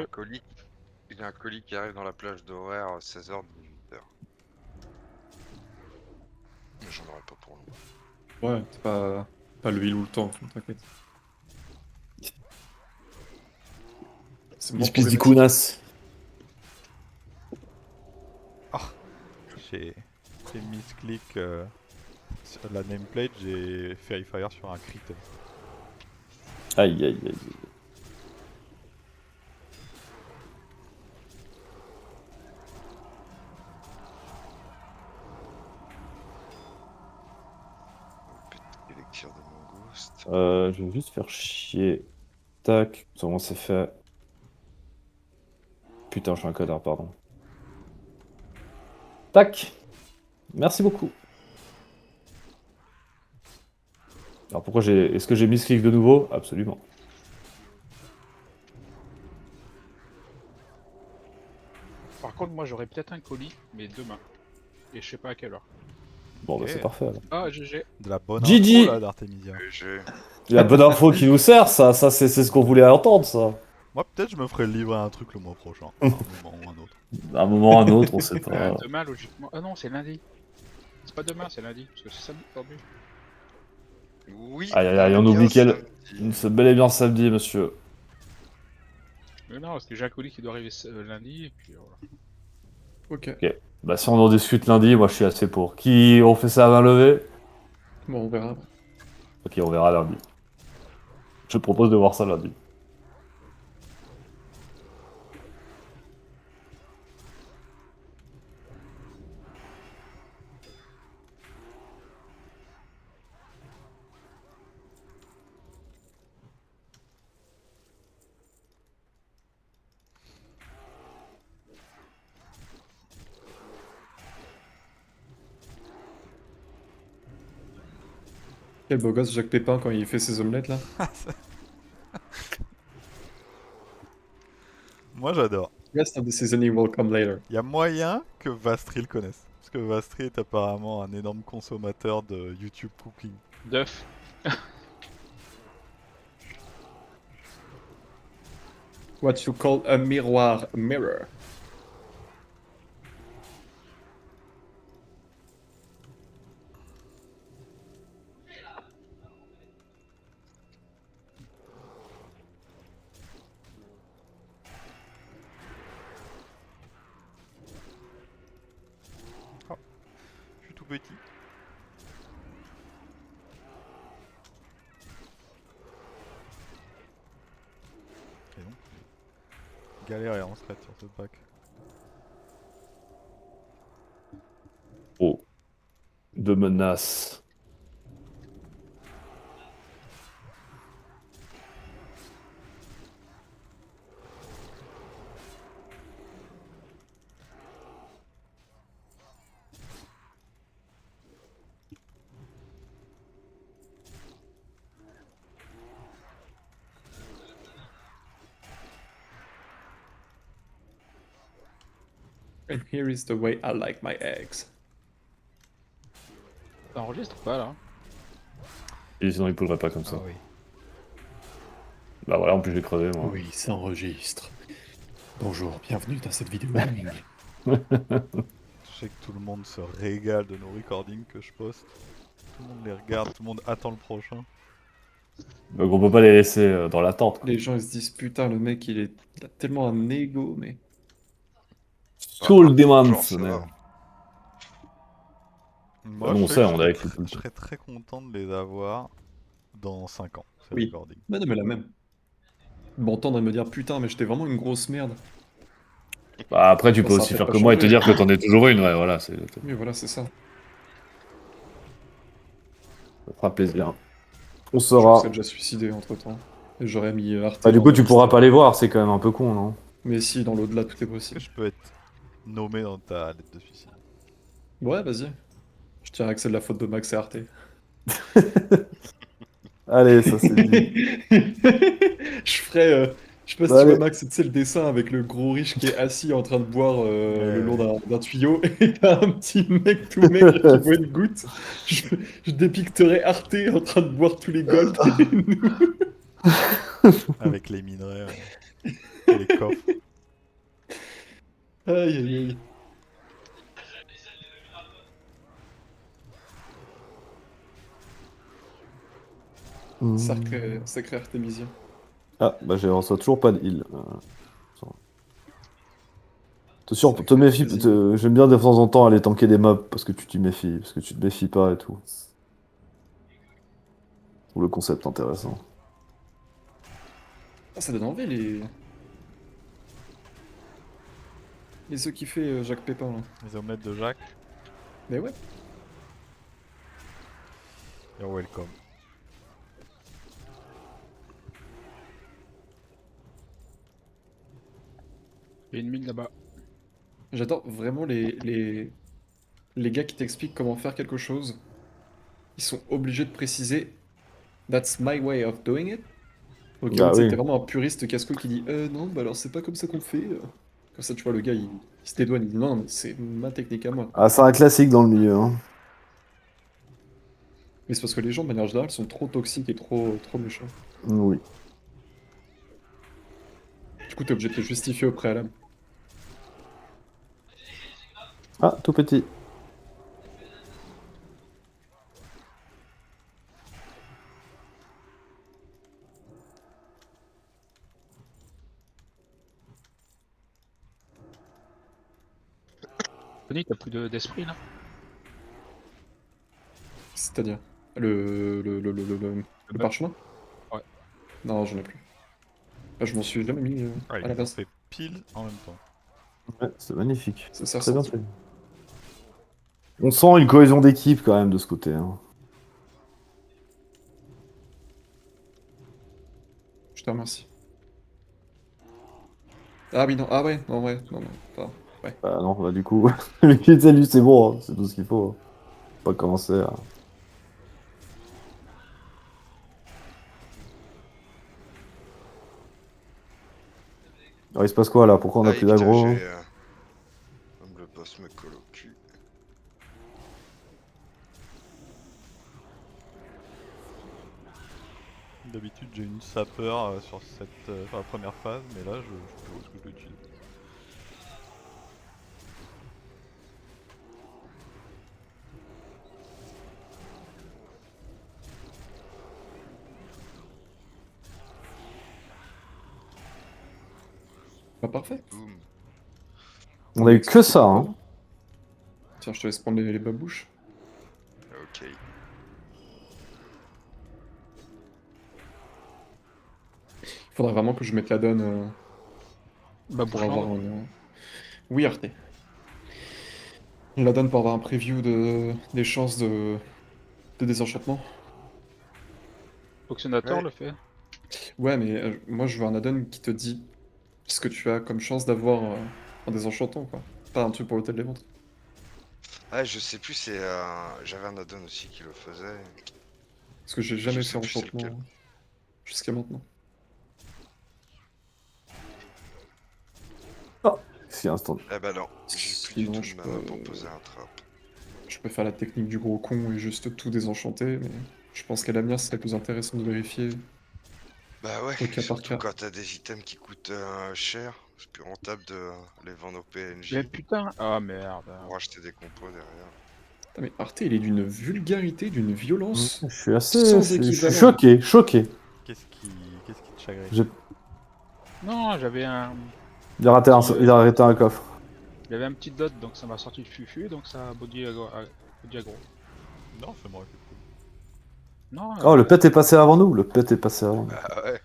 colis. Il y a un colis qui arrive dans la plage d'horaire 16h, 18h. Mais j'en aurais pas pour nous. Ouais, c'est pas le heal ou le temps, t'inquiète. C'est moins Espèce problématique. d'icounas. J'ai misclick sur la nameplate, j'ai Fairy Fire sur un crit. Aïe aïe aïe. Petit élixir de mangouste. Je vais juste faire chier. Tac, ça bon, c'est fait. Putain, je suis un connard, pardon. Tac. Merci beaucoup. Alors pourquoi j'ai... Est-ce que j'ai misclick de nouveau? Absolument. Par contre, moi j'aurais peut-être un colis, mais demain. Et je sais pas à quelle heure. Bon, bah Ok. c'est parfait alors. Ah, GG. De la bonne GG. info là d'Artemisia. J'ai La bonne info qui nous sert, ça c'est ce qu'on voulait entendre, ça. Moi peut-être je me ferai livrer un truc le mois prochain. À un moment ou un autre. À un moment ou à un autre, on sait pas. Demain, logiquement. Ah non, c'est lundi. C'est pas demain, c'est lundi. Parce que c'est samedi aujourd'hui. Oui. Aïe aïe aïe, on bien oublie quel... samedi. C'est bel et bien samedi, monsieur. Mais non, c'est déjà un colis qui doit arriver lundi. Et puis voilà. Ok, Bah si on en discute lundi, moi je suis assez pour. Qui... On fait ça à main levée? bon, on verra. Ok, on verra lundi. Je propose de voir ça lundi. Quel beau gosse Jacques Pépin quand il fait ses omelettes là. Moi j'adore. Rest of the seasoning will come later. Il y a moyen que Vastri le connaisse. Parce que Vastri est apparemment un énorme consommateur de YouTube Cooking. Duff. What you call a miroir mirror. Je suis tout petit. Et donc, galère en strat sur ce pack. Oh. De menaces. And here is the way I like my eggs. Ça enregistre ou pas là? Et sinon il pourrait pas comme ça. oui. Bah voilà, en plus j'ai crevé moi. Oui, ça enregistre. Bonjour, bienvenue dans cette vidéo. Je sais que tout le monde se régale de nos recordings que je poste. Tout le monde les regarde, tout le monde attend le prochain. Donc on peut pas les laisser dans l'attente. Les gens ils se disent putain le mec il a tellement un ego mais... Soul Demons. Genre, ça va. Moi, Ah, on je sait, que on je a serais écrit tout le je serais très content de les avoir dans 5 ans, ces Oui. recordings. Bah non mais la même. M'entendre et me dire putain mais j'étais vraiment une grosse merde. Bah après tu Bon, peux ça a aussi peut-être faire pas comme moi et te changé. dire que t'en es toujours une, ouais voilà, ça Oui voilà c'est ça. fera plaisir. On Je saura. s'est déjà suicidé entre temps. Et j'aurais mis Arte. Bah du dans coup ma tu liste. pourras pas les voir, c'est quand même un peu con, non? Mais si, dans l'au-delà tout est Est-ce que possible. je peux être nommé dans ta lettre de suicide? Ouais vas-y. Je dirais que c'est de la faute de Max et Arte. Allez, ça c'est dit. Je ferais... je sais pas si Bah, tu vois allez. Max, c'est le dessin avec le gros riche qui est assis en train de boire Ouais, le long ouais. d'un tuyau et t'as un petit mec tout maigre qui boit une goutte. Je dépicterais Arte en train de boire tous les golds et nous. Avec les minerais. Et les coffres. Aïe aïe aïe. Sacré Artémisien. Ah, bah je reçois toujours pas de heal. T'es sûr, te méfie, j'aime bien de temps en temps aller tanker des mobs parce que tu t'y méfies, parce que tu te méfies pas et tout. Ou le concept intéressant. Ah, ça donne envie les œufs qu'il fait Jacques Pépin là. Les omelettes de Jacques. Mais ouais. You're welcome. Il y a une mine là-bas. J'adore vraiment les gars qui t'expliquent comment faire quelque chose. Ils sont obligés de préciser That's my way of doing it. Ok, Bah tu sais, oui. t'es vraiment un puriste casse-couille qui dit non, bah alors c'est pas comme ça qu'on fait. Comme ça, tu vois, le gars il se dédouane, il dit non, mais c'est ma technique à moi. Ah, c'est un classique dans le milieu. Hein. Mais c'est parce que les gens de manière générale sont trop toxiques et trop méchants. Oui. Du coup, t'es obligé de te justifier au préalable. Ah, tout petit. Tony, t'as plus d'esprit là? C'est-à-dire le parchemin? Ouais. Non, j'en ai plus. Ah, je m'en suis jamais mis Ah, à il la les a base. fait pile en même temps. Ouais, c'est magnifique. Ça s'est Très bien ressenti. fait. On sent une cohésion d'équipe quand même de ce côté. Hein. Je te remercie. Ah oui, non, ah ouais, non, ouais, non, non, pas. Ouais. Bah non, bah du coup, lui, c'est bon, hein, c'est tout ce qu'il faut. Pas commencer à... Alors, il se passe quoi là? Pourquoi on a Aïe, plus putain, d'aggro? j'ai. Comme le boss me colle au cul. D'habitude, j'ai une sapeur sur sur la première phase, mais là, je sais plus où est-ce que je l'utilise. Bah parfait. Boum. On a eu que ça, hein. Tiens, je te laisse prendre les babouches. Ok. Il faudrait vraiment que je mette la donne Bah, pour bouchon. avoir une... Oui, Arte. La donne pour avoir un preview des chances de désenchantement. Fonctionnateur Ouais. le fait. Ouais, mais moi je veux un add-on qui te dit ce que tu as comme chance d'avoir en désenchantant, quoi. Pas un truc pour l'hôtel des ventes. Ah, je sais plus, c'est. J'avais un add-on aussi qui le faisait. Parce que j'ai Je jamais sais fait plus c'est enchantement lequel. jusqu'à maintenant. Si, instant. Eh bah non, j'ai plus Sinon, du tout je de mana peux- pour poser un trap. Je peux faire la technique du gros con et juste tout désenchanter, mais je pense qu'à l'avenir, ce serait plus intéressant de vérifier Bah ouais, au cas par surtout cas. quand t'as des items qui coûtent cher, c'est plus rentable de les vendre au PNJ Mais putain. Ah merde. pour acheter des compos derrière. Putain, mais Arte, il est d'une vulgarité, d'une violence Je suis assez... sans Je suis équivalent. choqué, choqué. Qu'est-ce qui te chagrine? J'ai- Non, j'avais un. Il a raté il a arrêté un coffre. J'avais un petit dot donc ça m'a sorti le fufu donc ça a body aggro. Non, ça m'aurait fait cool. Non. Oh, le pet est passé avant nous. Le pet est passé avant nous. Ah ouais,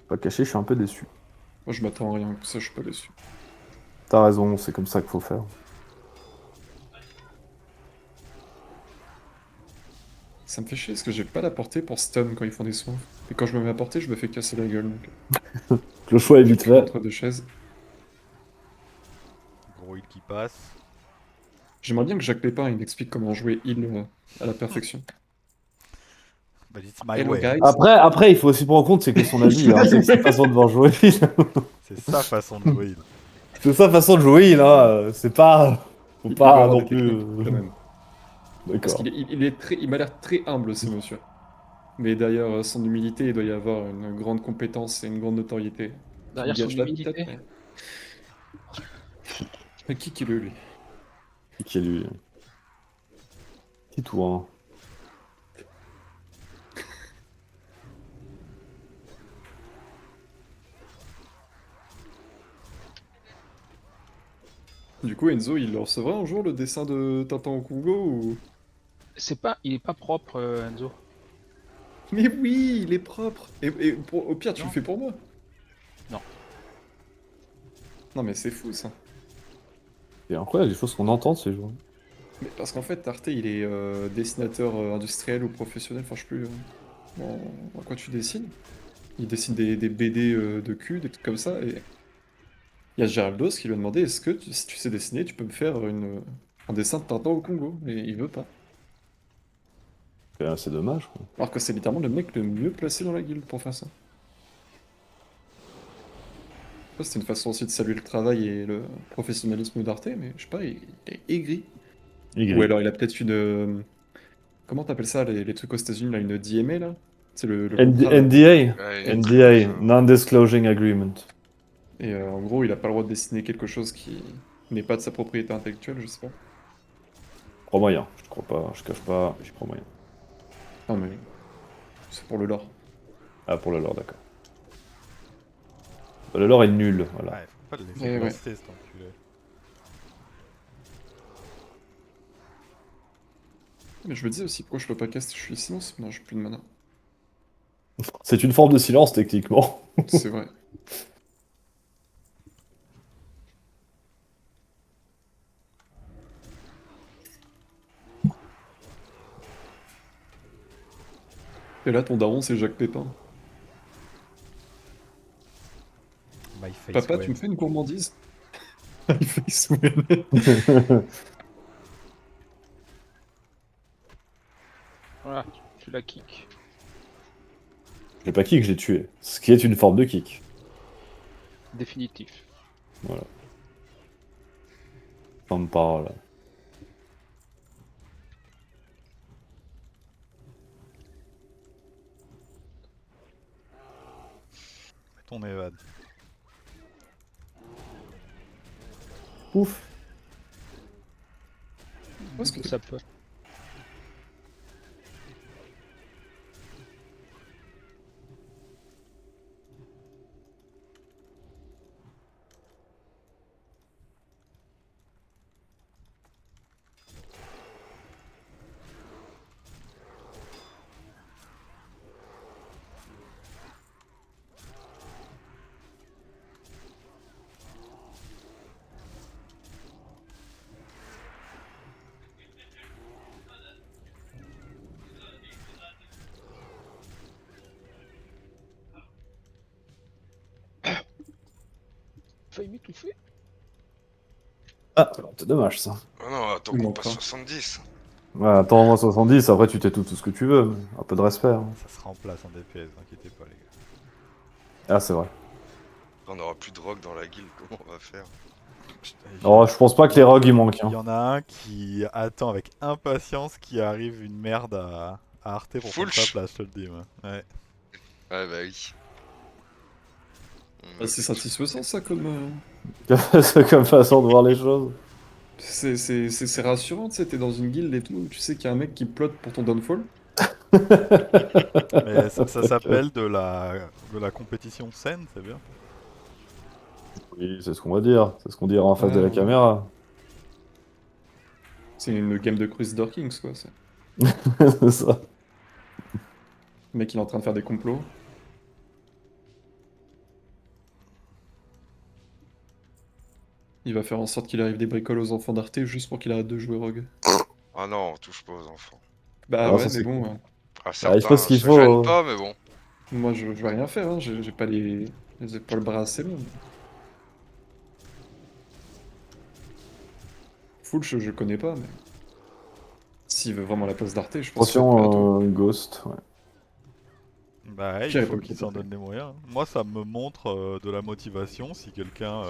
Pas caché, je suis un peu déçu. Moi, je m'attends à rien, ça, je suis pas déçu. T'as raison, c'est comme ça qu'il faut faire. Ça me fait chier parce que j'ai pas la portée pour stun quand ils font des soins. Et quand je me mets à portée, je me fais casser la gueule. Donc, Le choix est vite fait. entre deux chaises. Gros heal qui passe. J'aimerais bien que Jacques Pépin il explique comment jouer heal à la perfection. But it's my Hello way. guys. Après, il faut aussi prendre en compte, c'est que son avis, hein, c'est que sa façon de voir jouer. C'est sa façon de jouer heal. C'est sa façon de jouer, là. C'est pas. Faut Il pas doit avoir non des plus. techniques, quand même. Parce D'accord. qu'il il est très, il m'a l'air très humble, ce monsieur. Mais derrière son humilité, il doit y avoir une grande compétence et une grande notoriété. Qui lui Derrière son gâche la vie, peut-être, humilité. mais qui est lui? Qui est lui? Qui toi? Du coup, Enzo, il le recevra un jour le dessin de Tintin au Congo ou... Il est pas propre, Enzo. Mais oui, il est propre. Au pire, tu le Non. fais pour moi. Non. Non, mais c'est fou ça. C'est incroyable, des choses qu'on entend de ces jours. Mais parce qu'en fait, Arte, il est dessinateur industriel ou professionnel, enfin je sais plus en quoi tu dessines. Il dessine des BD de cul, des trucs comme ça, et il y a Geraldos qui lui a demandé est-ce que si tu sais dessiner, tu peux me faire un dessin de Tintin au Congo? Et il veut pas. C'est dommage, quoi. Alors que c'est littéralement le mec le mieux placé dans la guilde pour faire ça. Ça, c'était une façon aussi de saluer le travail et le professionnalisme d'Arte, mais je sais pas, il est aigri. Ou Aigri. alors il a peut-être une... comment t'appelles ça, les trucs aux États-Unis, là, une DMA, là? C'est le contrat, là. NDA? Ouais, un truc comme NDA, ça. Non-Disclosing Agreement. Et en gros, il a pas le droit de dessiner quelque chose qui n'est pas de sa propriété intellectuelle, je sais pas. Je crois moyen, je crois pas, je cache pas, j'y crois moyen. Non, mais c'est pour le lore. Ah, pour le lore, d'accord. Bah, le lore est nul, voilà. Ouais, faut pas le laisser Eh ouais. glacer, cet enculé. Mais je me disais aussi pourquoi je peux pas caster, je suis sinon, non, j'ai plus de mana. C'est une forme de silence, techniquement. C'est vrai. Et là, ton daron, c'est Jacques Pépin. My face Papa, tu web. me fais une gourmandise? Il fait souvenir. Voilà, tu la kick. Je l'ai pas kick, je l'ai tué. Ce qui est une forme de kick. Définitif. Voilà. Fin de parole. Fais ton évade. Ouf. Parce que Ça peut. Failli m'étouffer. Ah, c'est dommage ça. Oh non, attends Il qu'on manque passe pas. 70. Ouais, attends, moi 70, après tu t'es tout ce que tu veux. Un peu de respect. Hein. Ça se remplace en DPS, inquiétez pas les gars. Ah, c'est vrai. On aura plus de rock dans la guilde, comment on va faire? Oh, je pense pas que les rogues ils manquent. Il Hein. y en a un qui attend avec impatience qu'il arrive une merde à Arte pour prendre sa Fulch. place, je te le dis. Moi. Ouais. Ouais, bah oui. c'est satisfaisant ça comme. C'est comme façon de voir les choses. C'est rassurant, tu sais, t'es dans une guilde et tout, tu sais qu'il y a un mec qui plotte pour ton downfall. Mais ça s'appelle de la compétition saine, c'est bien. Oui, c'est ce qu'on va dire. C'est ce qu'on dira en face de la Ouais. caméra. C'est une game de Crusader Kings, quoi. C'est ça. Le mec, il est en train de faire des complots. Il va faire en sorte qu'il arrive des bricoles aux enfants d'Arte juste pour qu'il arrête de jouer Rogue. Ah non, on touche pas aux enfants. Bah Alors, ouais, ça, mais c'est bon, cool. Ah, Ah, il faut certains ce qu'il se faut. gênent pas, mais bon. moi je vais rien faire, hein. J'ai pas les épaules bras assez longs. Full, je connais pas, mais. S'il veut vraiment la place d'Arte, je pense qu'il va être prêt à tout. Attention, Ghost. Ouais. Bah ouais, il Pire faut époque qu'il de s'en Tate. donne les moyens. Moi, ça me montre de la motivation si quelqu'un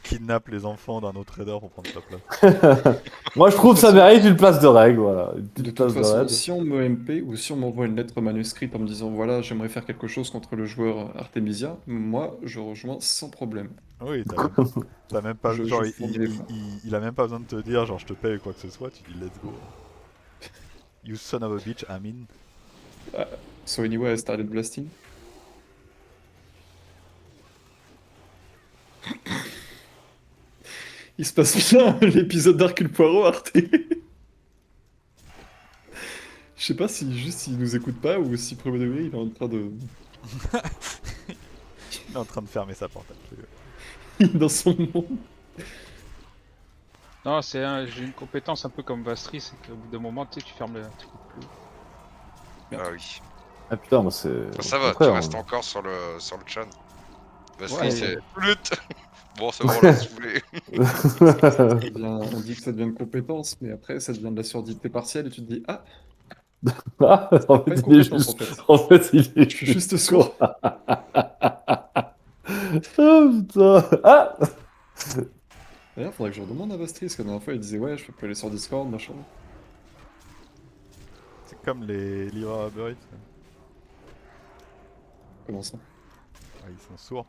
kidnappe les enfants d'un autre trader pour prendre sa place. Moi, je trouve que ça mérite une place de règle, voilà. Une De petite toute place de façon, règle. si on me MP ou si on m'envoie une lettre manuscrite en me disant voilà, j'aimerais faire quelque chose contre le joueur Artemisia, moi je rejoins sans problème. Oui, t'as même pas. Je Genre, fondais, quoi. il a même pas besoin de te dire, genre, je te paye ou quoi que ce soit, tu dis let's go. You son of a bitch, Amin. So anyway, I started blasting. Il se passe bien l'épisode d'Hercule Poirot, Arte. Je sais pas si juste il nous écoute pas ou si premier degré il est en train de. Il est en train de fermer sa porte. Il est dans son monde. Non, j'ai une compétence un peu comme Vastri, c'est qu'au bout d'un moment, tu sais, tu fermes le truc plus. Ah oui. Ah putain, moi c'est. Ça au va, tu contraire, restes hein. encore sur le chan. Vastri, Ouais, c'est lutte. Bon, c'est bon, on l'a saoulé. On dit que ça devient une compétence, mais après ça devient de la surdité partielle et tu te dis ah, Ah, en pas fait, une il est compétence en juste. fait. En fait, il est Je suis juste sourd. Ah putain. Ah. D'ailleurs, faudrait que je redemande à Vastri, parce que la dernière fois il disait ouais, je peux aller sur Discord, machin. C'est comme les livreurs à Uber Eats. Comment ça? Ah, ils sont sourds.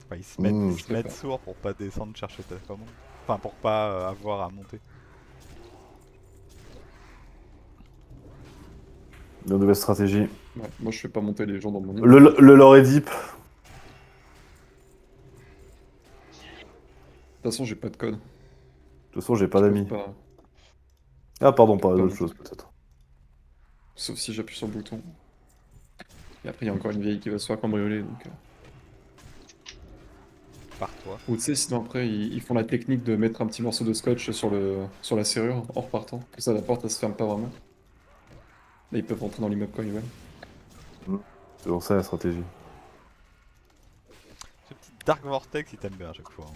Enfin, ils se Hmm. mettent, Je sais pas. sourds pour pas descendre chercher ta commande. Enfin, pour pas avoir à monter. Une nouvelle stratégie. Ouais, moi je fais pas monter les gens dans mon île. Le lore est deep. De toute façon, j'ai pas de code. De toute façon, j'ai pas Je peux d'amis. pas- Ah, pardon, pas pas d'autre monter. chose peut-être. Sauf si j'appuie sur le bouton. Et après, il y a encore une vieille qui va se faire cambrioler. Donc, Par toi. Ou tu sais, sinon après, ils font la technique de mettre un petit morceau de scotch sur la serrure en repartant. Comme ça, la porte, elle se ferme pas vraiment. Et ils peuvent rentrer dans l'immeuble quand ils veulent. C'est pour ça la stratégie. Ce petit Dark Vortex, il t'aime bien à chaque fois. Hein.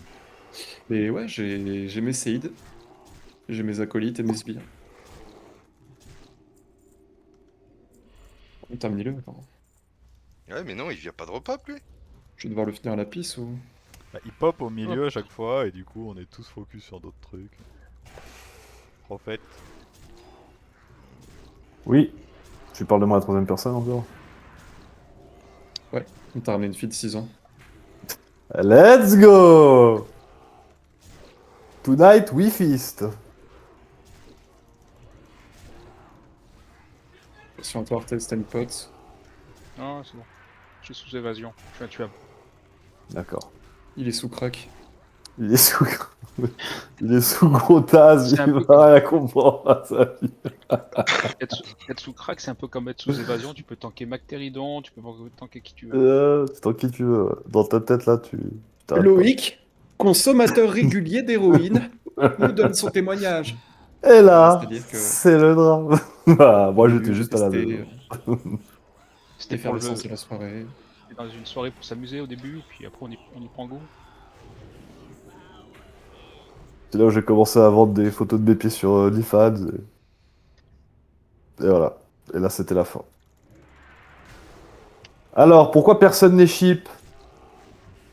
Mais ouais, j'ai mes séides, j'ai mes acolytes et mes sbires. Terminez-le, attends. Ouais, mais non, il vient pas de repop, lui. Je vais devoir le finir à la pisse ou. Bah, il pop au milieu à chaque fois et du coup on est tous focus sur d'autres trucs. Prophète. Oui. Tu parles de moi à la troisième personne encore. On t'a ramené une fille de 6 ans. Let's go! Tonight we feast. Si on te test une pote. Non, c'est bon. Je suis sous évasion, je suis intuable. D'accord. Il est sous crack. Il est sous... il est sous gros taz, C'est un il peu- va rien comprendre à sa vie. Être sous crack, c'est un peu comme être sous évasion, tu peux tanker Mactéridon, tu peux tanker qui tu veux. C'est tant qui tu veux. Dans ta tête là, tu... t'arrêtes Loïc, consommateur régulier d'héroïne, nous donne son témoignage. pas. Et là, C'est-à-dire que- c'est le drame. Bah, moi Au j'étais début, juste à la testé, maison. C'était pour le L'effervescence de la soirée. c'était dans une soirée pour s'amuser au début, puis après on y prend goût. C'est là où j'ai commencé à vendre des photos de mes pieds sur OnlyFans. Et voilà. Et là, c'était la fin. Alors, pourquoi personne n'est ship?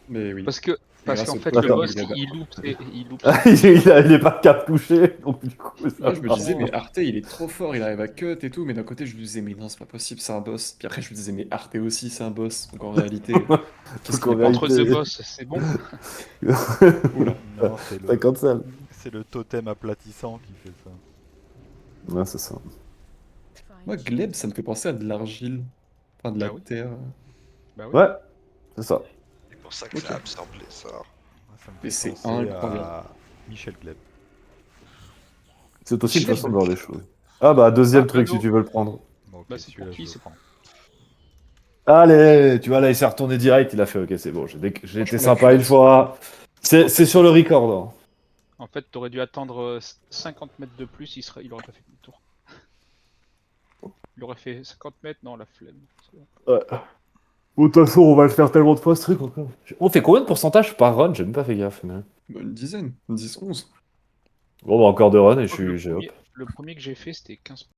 Mais oui. Parce grâce qu'en au fait code, le boss il avait- il loupe Il est pas cap touché, donc du coup, ça Moi, je me va. disais, mais Arte, il est trop fort, il arrive à cut et tout. Mais d'un côté, je me disais, mais non, c'est pas possible, c'est un boss. Puis après, je me disais, mais Arte aussi, c'est un boss. Donc en réalité, qu'est-ce qu'en qu'il est pas entre réalité- deux boss, c'est bon. Oula. Non, Ça cancel. c'est le totem aplatissant qui fait ça. Ouais, c'est ça. Moi, Gleb, ça me fait penser à de l'argile. Enfin, de la Ah oui. terre. Bah oui. Ouais, c'est ça. C'est pour ça que Ok. ça absorbe les sorts. Moi, ça me Mais fait c'est penser incroyable. à Michel Gleb. C'est aussi une Je l'ai façon de voir les choses. Ah bah, deuxième Ah, truc Anneau. si tu veux le prendre. Bon, ok, Bah c'est celui-là, pour je qui, le c'est prends. Allez, tu vois, là, il s'est retourné direct, il a fait, ok, c'est bon, j'ai été Franchement, sympa la une fois. C'est sur le record, hein. En fait, t'aurais dû attendre 50 mètres de plus, il aurait pas fait demi-tour. Il aurait fait 50 mètres, non, la flemme. C'est bon. Ouais. Bon, de toute façon, on va le faire tellement de fois ce truc encore. On fait combien de pourcentage par run? J'ai même pas fait gaffe. Mais... Bah, une dizaine, 10, 11. Bon, bah, encore deux runs et Je crois que j'ai hop. le premier que j'ai fait, c'était 15